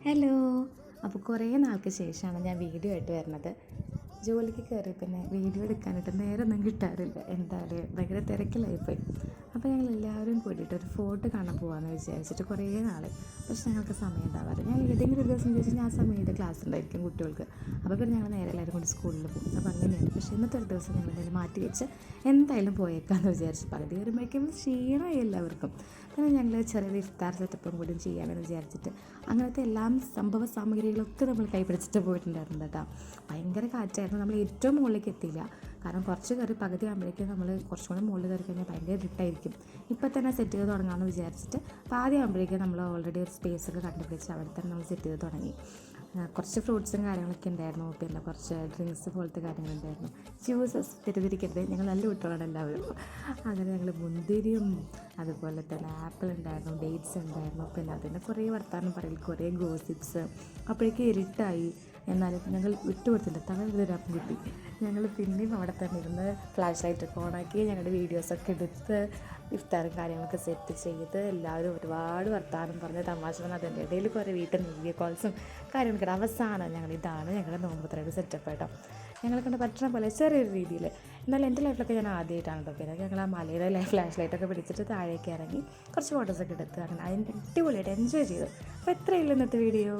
Hello. അപ്പോൾ കുറേ നാൾക്ക് ശേഷമാണ് ഞാൻ വീഡിയോ ആയിട്ട് വരുന്നത്. ജോലിക്ക് കയറി പിന്നെ വീഡിയോ എടുക്കാനായിട്ട് നേരമൊന്നും കിട്ടാറില്ല. എന്തായാലും ഭയങ്കര തിരക്കിലായിപ്പോയി. അപ്പോൾ ഞങ്ങൾ എല്ലാവരും കൂടിയിട്ട് ഒരു ഫോട്ടോ കാണാൻ പോകാമെന്ന് വിചാരിച്ചിട്ട് കുറേ നാൾ. പക്ഷെ ഞങ്ങൾക്ക് സമയം ഉണ്ടാവാറ്. ഞാൻ ഏതെങ്കിലും ഒരു ദിവസം ചോദിച്ചാൽ ഞാൻ സമയത്ത് ക്ലാസ് ഉണ്ടായിരിക്കും കുട്ടികൾക്ക്. അപ്പോൾ പിന്നെ ഞങ്ങൾ നേരെ എല്ലാവരും കൂടി സ്കൂളിൽ പോകും. അപ്പോൾ അങ്ങനെയാണ്. പക്ഷേ ഇന്നത്തെ ഒരു ദിവസം ഞങ്ങൾ എന്തായാലും മാറ്റി വെച്ച് എന്തായാലും പോയേക്കാമെന്ന് വിചാരിച്ചു. പകുതി വരുമ്പോഴേക്കും ക്ഷീണമായി എല്ലാവർക്കും. പിന്നെ ഞങ്ങൾ ചെറിയൊരു ഇഫ്താർ സെറ്റപ്പും കൂടി ചെയ്യാമെന്ന് വിചാരിച്ചിട്ട് അങ്ങനത്തെ എല്ലാം സംഭവ സാമഗ്രികളൊക്കെ നമ്മൾ കൈപിടിച്ചിട്ട് പോയിട്ടുണ്ടായിരുന്നു കേട്ടോ. ഭയങ്കര കാറ്റായിരുന്നു. നമ്മൾ ഏറ്റവും മുകളിലേക്ക് എത്തിയില്ല. കാരണം കുറച്ച് കയറി പകുതി ആകുമ്പോഴേക്കും നമ്മൾ കുറച്ചും കൂടി മുകളിൽ കയറി കഴിഞ്ഞാൽ ഭയങ്കര ഇരുട്ടായിരിക്കും. ഇപ്പം തന്നെ സെറ്റ് ചെയ്ത് തുടങ്ങാമെന്ന് വിചാരിച്ചിട്ട് പാതി ആകുമ്പോഴേക്കും നമ്മൾ ഓൾറെഡി ഒരു സ്പേസൊക്കെ കണ്ടുപിടിച്ച് അവിടെ തന്നെ നമ്മൾ സെറ്റ് ചെയ്ത് തുടങ്ങി. കുറച്ച് ഫ്രൂട്ട്സും കാര്യങ്ങളൊക്കെ ഉണ്ടായിരുന്നു. പിന്നെ കുറച്ച് ഡ്രിങ്ക്സ് പോലത്തെ കാര്യങ്ങളുണ്ടായിരുന്നു. ജ്യൂസസ് തെറ്റിദ്ധരിക്കരുത്, ഞങ്ങൾ നല്ല കുട്ടികളാണ് എല്ലാവരും. അങ്ങനെ ഞങ്ങൾ മുന്തിരിയും അതുപോലെ തന്നെ ആപ്പിൾ ഉണ്ടായിരുന്നു, ഡേറ്റ്സ് ഉണ്ടായിരുന്നു. പിന്നെ അതിൻ്റെ കുറേ വർത്താനം പറയൽ, കുറേ ഗോസിപ്സ്. അപ്പോഴേക്കും ഇരുട്ടായി. എന്നാലും ഞങ്ങൾ വിട്ടുകൊടുത്തില്ല. തലവരാപ്പം കിട്ടി. ഞങ്ങൾ പിന്നെയും അവിടെ തന്നെ ഇരുന്ന് ഫ്ലാഷ് ലൈറ്റൊക്കെ ഓണാക്കി ഞങ്ങളുടെ വീഡിയോസൊക്കെ എടുത്ത് ഇഫ്താറും കാര്യങ്ങളൊക്കെ സെറ്റ് ചെയ്ത് എല്ലാവരും ഒരുപാട് വർത്താനം പറഞ്ഞ് തമാശ പറഞ്ഞ് അതിൻ്റെ ഇടയിൽ കുറേ വീട്ടിൽ നിന്ന് വീഡിയോ കോൾസും കാര്യങ്ങളൊക്കെ. അവസാനം ഇതാണ് ഞങ്ങളുടെ നോമ്പുത്രയുടെ സെറ്റപ്പ് കേട്ടോ. ഞങ്ങളെ കൊണ്ട് പറ്റണ പോലെ ചെറിയൊരു രീതിയിൽ. എന്നാലും എൻ്റെ ലൈഫിലൊക്കെ ഞാൻ ആദ്യമായിട്ടാണ് കേട്ടോ. പിന്നെ ഞങ്ങൾ ആ മലയുടെ ഫ്ലാഷ് ലൈറ്റൊക്കെ പിടിച്ചിട്ട് താഴേക്ക് ഇറങ്ങി കുറച്ച് ഫോട്ടോസൊക്കെ എടുത്ത് അങ്ങനെ അതിൻ്റെ അടിപൊളിയായിട്ട് എൻജോയ് ചെയ്തു. അപ്പോൾ എത്രയില്ല ഇന്നത്തെ വീഡിയോ.